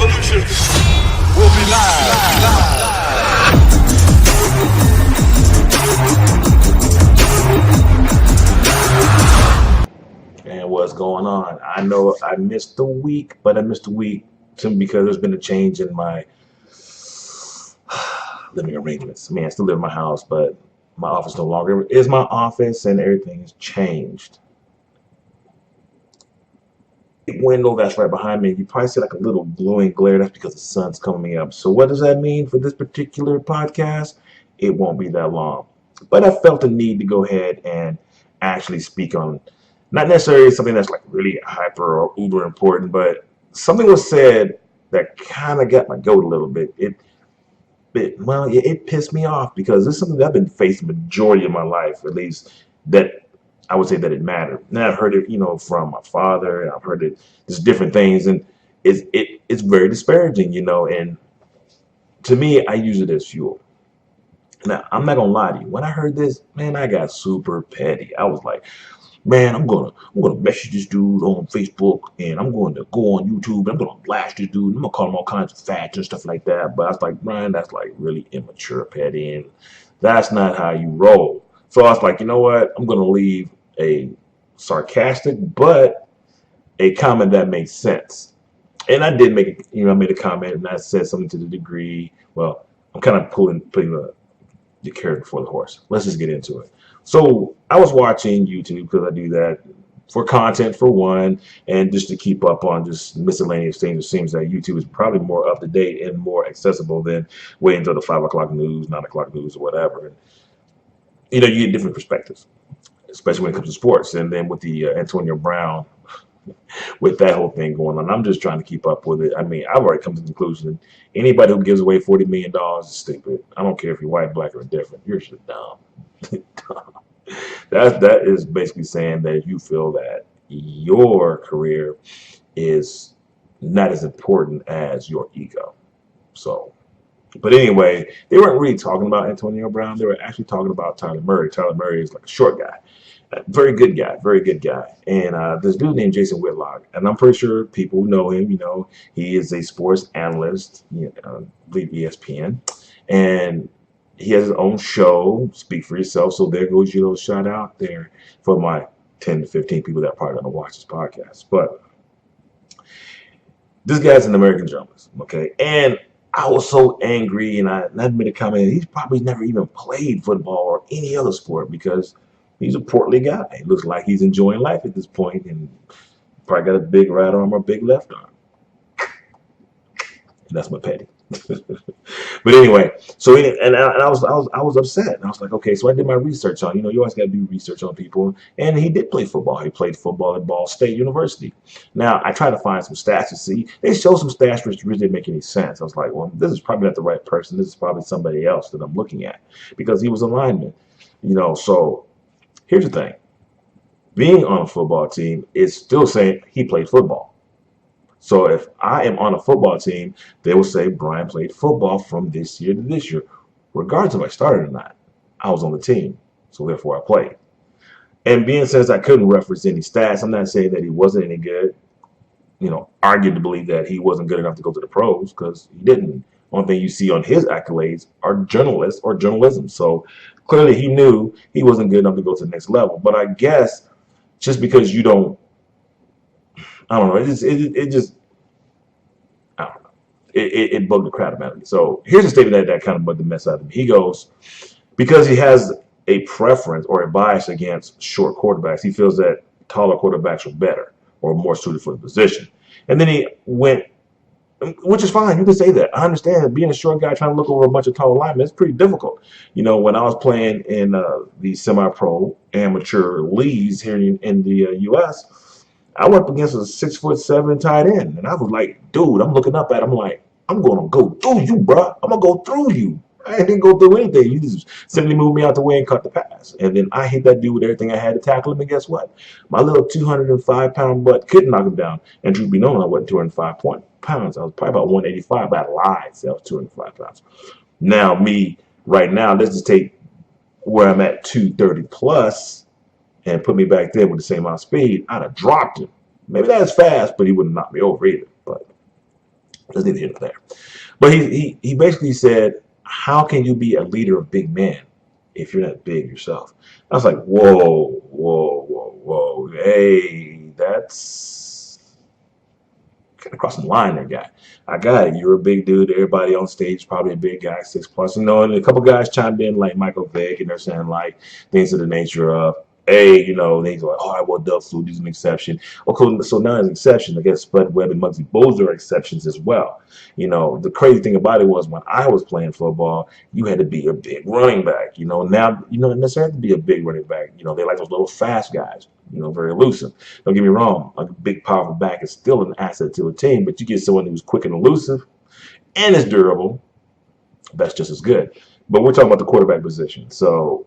revolution will be live. And what's going on? I know I missed the week, but I missed the week simply because there's been a change in my living arrangements. I mean, I still live in my house, but my office no longer is my office, and everything has changed. The window that's right behind me, you probably see like a little glowing glare. That's because the sun's coming up. So what does that mean for this particular podcast? It won't be that long. But I felt the need to go ahead and actually speak on not necessarily something that's like really hyper or uber important, but something was said that kind of got my goat a little bit. It pissed me off because this is something that I've been facing the majority of my life, at least that I would say that it mattered. And I've heard it, from my father, and I've heard it, just different things, and it's very disparaging, and to me, I use it as fuel. Now, I'm not gonna lie to you. When I heard this, man, I got super petty. I was like, man, I'm gonna message this dude on Facebook, and I'm going to go on YouTube, and I'm gonna blast this dude, and I'm gonna call him all kinds of facts and stuff like that. But I was like, Brian, that's like really immature, petty, and that's not how you roll. So I was like, you know what? I'm gonna leave a sarcastic but a comment that makes sense. And I did make it, I made a comment, and I said something to the degree, well, I'm kind of putting the carrot before the horse. Let's just get into it. So I was watching YouTube because I do that for content for one, and just to keep up on just miscellaneous things. It seems that YouTube is probably more up to date and more accessible than waiting until the 5 o'clock news, 9 o'clock news, or whatever. And, you get different perspectives, especially when it comes to sports. And then with the Antonio Brown, with that whole thing going on, I'm just trying to keep up with it. I mean, I've already come to the conclusion: anybody who gives away $40 million is stupid. I don't care if you're white, black, or indifferent. You're just dumb. That is basically saying that you feel that your career is not as important as your ego. So, but anyway, they weren't really talking about Antonio Brown. They were actually talking about Tyler Murray. Tyler Murray is like a short guy, very good guy, and this dude named Jason Whitlock, and I'm pretty sure people know him. He is a sports analyst, I believe ESPN, and he has his own show, Speak for Yourself. So there goes your little shout out there for my 10 to 15 people that are probably going to watch this podcast. But this guy's an American journalist, okay? And I was so angry, and I made a comment. He's probably never even played football or any other sport because he's a portly guy. It looks like he's enjoying life at this point, and probably got a big right arm or big left arm. And that's my petty. But anyway, so I was upset. And I was like, okay, so I did my research on, you always got to do research on people. And he did play football. He played football at Ball State University. Now, I tried to find some stats to see. They showed some stats which really didn't make any sense. I was like, well, this is probably not the right person. This is probably somebody else that I'm looking at because he was a lineman. So here's the thing. Being on a football team is still saying he played football. So if I am on a football team, they will say Brian played football from this year to this year. Regardless if I started or not, I was on the team, so therefore I played. And being said I couldn't reference any stats, I'm not saying that he wasn't any good. Arguably that he wasn't good enough to go to the pros because he didn't. One thing you see on his accolades are journalists or journalism. So clearly he knew he wasn't good enough to go to the next level. But I guess just because you don't, I don't know. It bugged the crap out of me. So here's a statement that kind of bugged the mess out of me. He goes, because he has a preference or a bias against short quarterbacks, he feels that taller quarterbacks are better or more suited for the position. And then he went, which is fine. You can say that. I understand being a short guy trying to look over a bunch of tall linemen. It's pretty difficult. When I was playing in the semi-pro amateur leagues here in the U.S., I went up against a 6'7" tight end, and I was like, dude, I'm looking up at him like, I'm going to go through you, bro. I'm going to go through you. I didn't go through anything. You just simply moved me out the way and cut the pass. And then I hit that dude with everything I had to tackle him, and guess what? My little 205-pound butt couldn't knock him down. And truth be known, I wasn't 205 pounds. I was probably about 185, but I lied. So I was 205 pounds. Now, me, right now, let's just take where I'm at 230 plus, and put me back there with the same amount of speed, I'd have dropped him. Maybe not as fast, but he wouldn't knock me over either. But Let's leave it here and there. But he basically said, how can you be a leader of big men if you're not big yourself? I was like, whoa, whoa, whoa, whoa. Hey, that's kind of crossing the line there, guy. I got it. You're a big dude. Everybody on stage is probably a big guy, 6+. And a couple guys chimed in like Michael Vick, and they're saying like things of the nature of, hey, they go like, all right, well, Doug Flutie's an exception. Okay, so now as an exception, I guess Spud Webb and Muggsy Bogues are exceptions as well. The crazy thing about it was when I was playing football, you had to be a big running back. Now you don't necessarily have to be a big running back. They like those little fast guys. Very elusive. Don't get me wrong. A big, powerful back is still an asset to a team, but you get someone who's quick and elusive and is durable, that's just as good. But we're talking about the quarterback position. So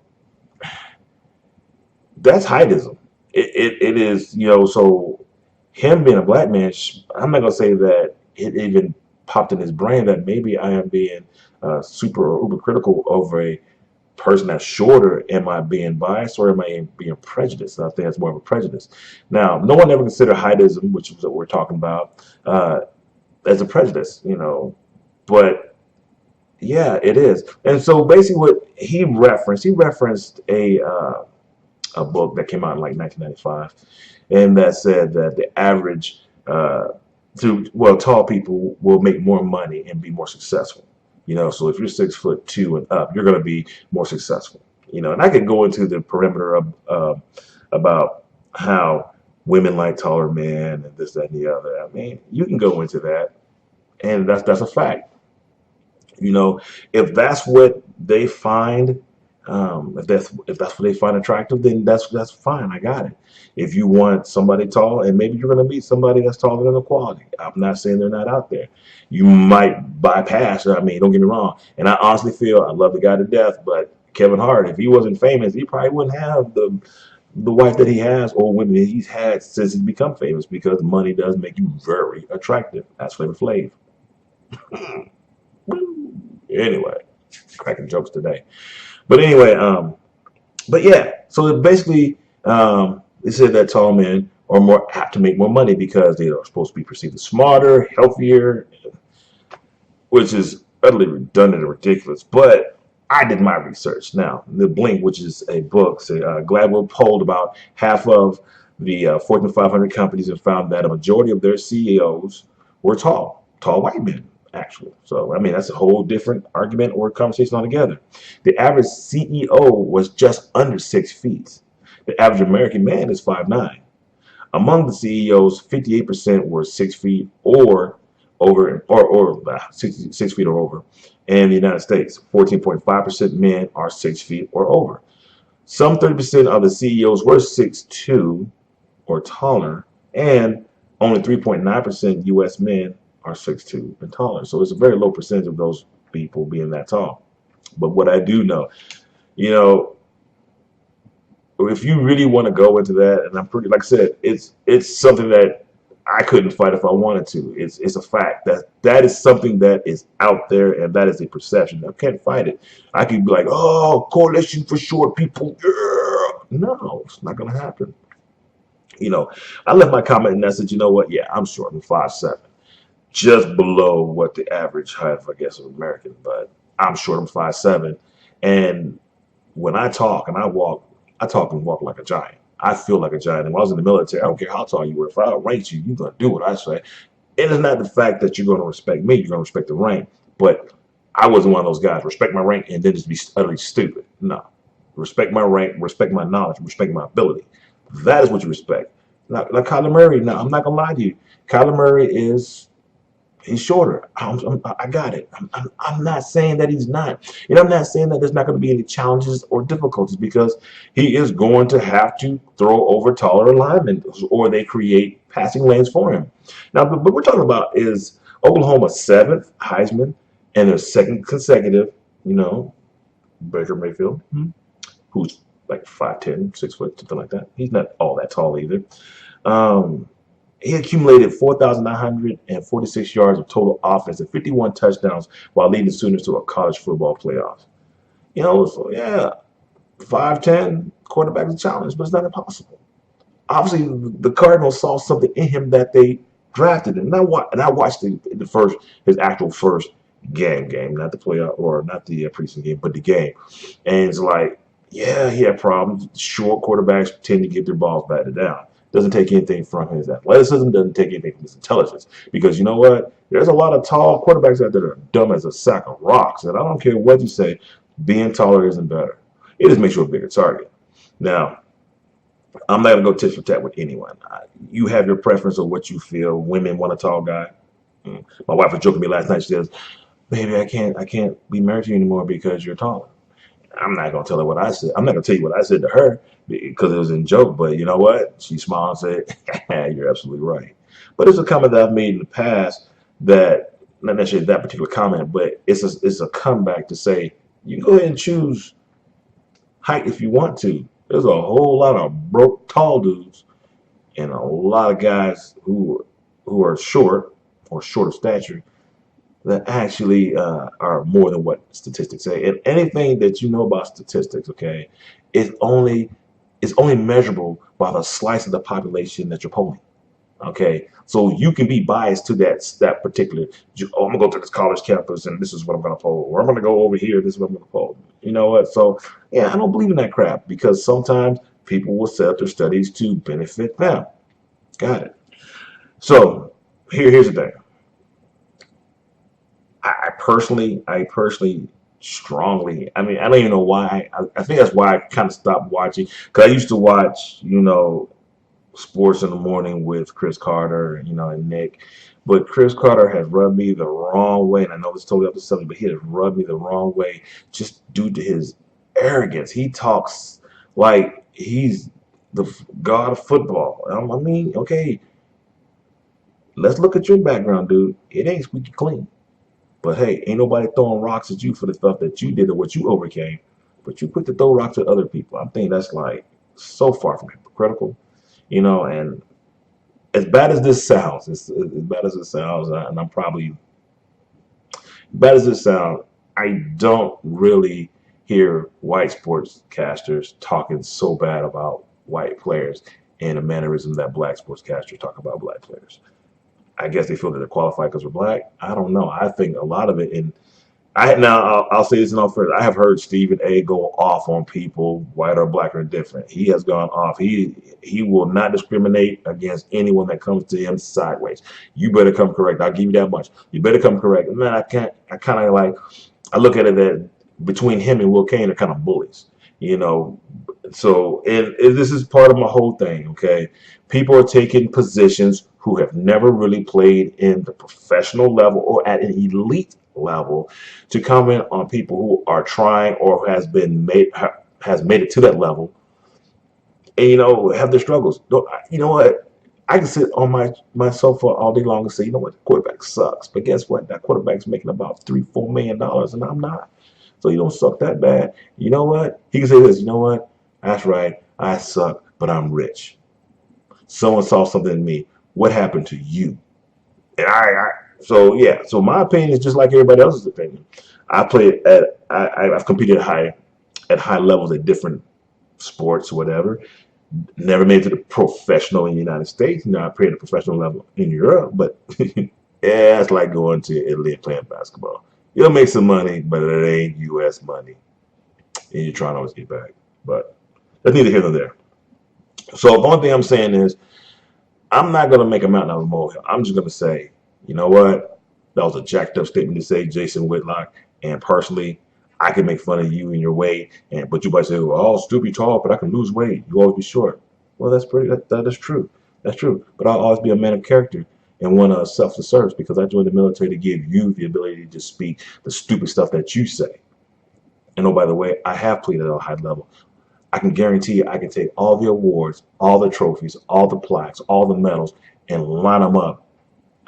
that's heightism. It is, so him being a black man, I'm not going to say that it even popped in his brain that maybe I am being super or uber critical over a person that's shorter. Am I being biased or am I being prejudiced? I think that's more of a prejudice. Now, no one ever considered heightism, which is what we're talking about, as a prejudice, but yeah, it is. And so basically what he referenced a book that came out in like 1995, and that said that the average, tall people will make more money and be more successful. So if you're 6'2" and up, you're going to be more successful. And I could go into the perimeter of about how women like taller men and this, that, and the other. I mean, you can go into that, and that's a fact. If that's what they find, if that's what they find attractive, then that's fine. I got it. If you want somebody tall, and maybe you're going to meet somebody that's taller than equality. I'm not saying they're not out there. You might bypass. I mean, don't get me wrong. And I honestly feel I love the guy to death, but Kevin Hart, if he wasn't famous, he probably wouldn't have the wife that he has or women that he's had since he's become famous, because money does make you very attractive. That's Flavor Flav. Anyway, cracking jokes today. But anyway, but yeah, so basically, they said that tall men are more apt to make more money because they are supposed to be perceived as smarter, healthier, which is utterly redundant and ridiculous. But I did my research. Now, The Blink, which is a book, Gladwell polled about half of the Fortune 500 companies and found that a majority of their CEOs were tall white men. Actually. So, I mean, that's a whole different argument or conversation altogether. The average CEO was just under 6 feet. The average American man is 5'9". Among the CEOs, 58% were 6 feet or over, or 6 feet or over. And in the United States, 14.5% men are 6 feet or over. Some 30% of the CEOs were 6'2" or taller, and only 3.9% U.S. men are 6'2" and taller. So it's a very low percentage of those people being that tall. But what I do know, if you really want to go into that, and I'm pretty, like I said, it's something that I couldn't fight if I wanted to. It's a fact that is something that is out there, and that is a perception. I can't fight it. I could be like, oh, coalition for short people. Yeah. No, it's not going to happen. I left my comment and I said, you know what? Yeah, I'm short. I'm 5'7". Just below what the average height, I guess, of American, but I'm short. I'm 5'7", and when I talk and I walk, I talk and walk like a giant. I feel like a giant. And when I was in the military, I don't care how tall you were. If I outrank you, you're gonna do what I say. It is not the fact that you're gonna respect me. You're gonna respect the rank. But I wasn't one of those guys. Respect my rank and then just be utterly stupid. No, respect my rank, respect my knowledge, respect my ability. That is what you respect. Like Kyler Murray. Now, I'm not gonna lie to you. Kyler Murray he's shorter. I got it. I'm not saying that he's not. And I'm not saying that there's not going to be any challenges or difficulties, because he is going to have to throw over taller linemen, or they create passing lanes for him. Now, what we're talking about is Oklahoma's 7th Heisman and their 2nd consecutive, Baker Mayfield, who's like 5'10", 6 foot, something like that. He's not all that tall either. He accumulated 4,946 yards of total offense and 51 touchdowns while leading the Sooners to a college football playoff. So yeah, 5'10", quarterback is a challenge, but it's not impossible. Obviously, the Cardinals saw something in him that they drafted him. And I watched his actual first game, not the playoff or not the preseason game, but the game. And it's like, yeah, he had problems. Short quarterbacks tend to get their balls batted down. Doesn't take anything from his athleticism, doesn't take anything from his intelligence. Because you know what? There's a lot of tall quarterbacks out there that are dumb as a sack of rocks. And I don't care what you say, being taller isn't better. It just makes you a bigger target. Now, I'm not gonna go tit for tat with anyone. You have your preference of what you feel. Women want a tall guy. My wife was joking with me last night. She says, "Baby, I can't be married to you anymore because you're taller." I'm not gonna tell her what I said. I'm not gonna tell you what I said to her because it was in joke. But you know what? She smiled and said, "You're absolutely right." But it's a comment that I've made in the past that not necessarily that particular comment, but it's a comeback to say you can go ahead and choose height if you want to. There's a whole lot of broke tall dudes and a lot of guys who are short or short of stature that actually are more than what statistics say. And anything that you know about statistics, okay, is only measurable by the slice of the population that you're polling. Okay, so you can be biased to that particular. Oh, I'm gonna go to this college campus, and this is what I'm gonna poll. Or I'm gonna go over here. This is what I'm gonna poll. You know what? So yeah, I don't believe in that crap because sometimes people will set up their studies to benefit them. Got it. So here's the thing. I personally strongly. I mean, I don't even know why. I think that's why I kind of stopped watching because I used to watch, sports in the morning with Chris Carter, and Nick. But Chris Carter has rubbed me the wrong way, and I know this is totally up to something, but he has rubbed me the wrong way just due to his arrogance. He talks like he's the god of football. I mean, okay, let's look at your background, dude. It ain't squeaky clean. But hey, ain't nobody throwing rocks at you for the stuff that you did or what you overcame. But you quick to throw rocks at other people. I think that's like so far from hypocritical. And as bad as this sounds, as bad as it sounds, and I'm probably bad as it sounds, I don't really hear white sportscasters talking so bad about white players in a mannerism that black sportscasters talk about black players. I guess they feel that they're qualified because we're black. I don't know. I think a lot of it I'll say this in all fairness. I have heard Stephen A. go off on people, white or black or different. He has gone off. He will not discriminate against anyone that comes to him sideways. You better come correct. I'll give you that much. You better come correct. And then I look at it that between him and Will Kane are kind of bullies. So and this is part of my whole thing. Okay, people are taking positions who have never really played in the professional level or at an elite level to comment on people who are trying or has made it to that level and have their struggles. You know what? I can sit on my sofa all day long and say, you know what, the quarterback sucks. But guess what? That quarterback's making about $3-4 million and I'm not. So you don't suck that bad. You know what? He can say this, you know what? That's right. I suck, but I'm rich. Someone saw something in me. What happened to you? And so my opinion is just like everybody else's opinion. I've competed at high levels at different sports, whatever. Never made it to the professional in the United States. I played at a professional level in Europe, but yeah, it's like going to Italy and playing basketball. You'll make some money, but it ain't U.S. money, and you're trying to always get back. But that's neither here nor there. So the only thing I'm saying is, I'm not going to make a mountain out of a molehill. I'm just going to say, you know what? That was a jacked up statement to say, Jason Whitlock. And personally, I can make fun of you and your weight. But you might say, well, I'll still be tall, but I can lose weight. You always be short. Well, that is true. That's true. But I'll always be a man of character and one of self-service because I joined the military to give you the ability to just speak the stupid stuff that you say. And oh, by the way, I have played at a high level. I can guarantee you I can take all the awards, all the trophies, all the plaques, all the medals, and line them up.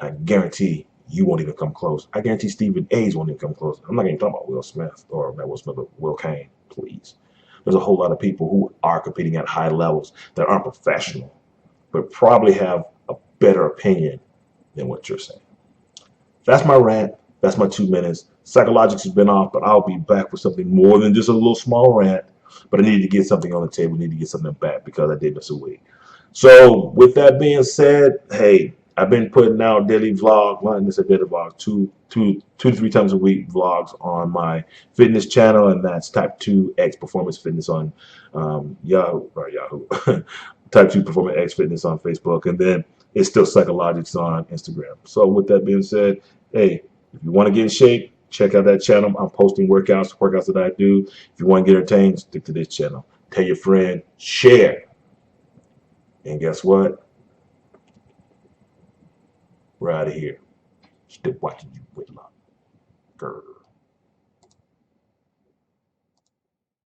I guarantee you won't even come close. I guarantee Stephen A's won't even come close. I'm not even talking about Will Smith or not Will Smith, but Will Kane, please. There's a whole lot of people who are competing at high levels that aren't professional, but probably have a better opinion than what you're saying. That's my rant. That's my 2 minutes. Psychologics has been off, but I'll be back with something more than just a little small rant. But I needed to get something on the table. I need to get something back because I did miss a week. So with that being said, hey, I've been putting out daily vlog, well, this is a daily vlog, two to three times a week vlogs on my fitness channel, and that's Type 2X Performance Fitness on Yahoo, Type 2 Performance X Fitness on Facebook, and then it's still Psychologics on Instagram. So with that being said, hey, if you want to get in shape, check out that channel. I'm posting workouts that I do. If you want to get entertained, stick to this channel. Tell your friend, share. And guess what? We're out of here. Still watching you, Whitlock. Grr.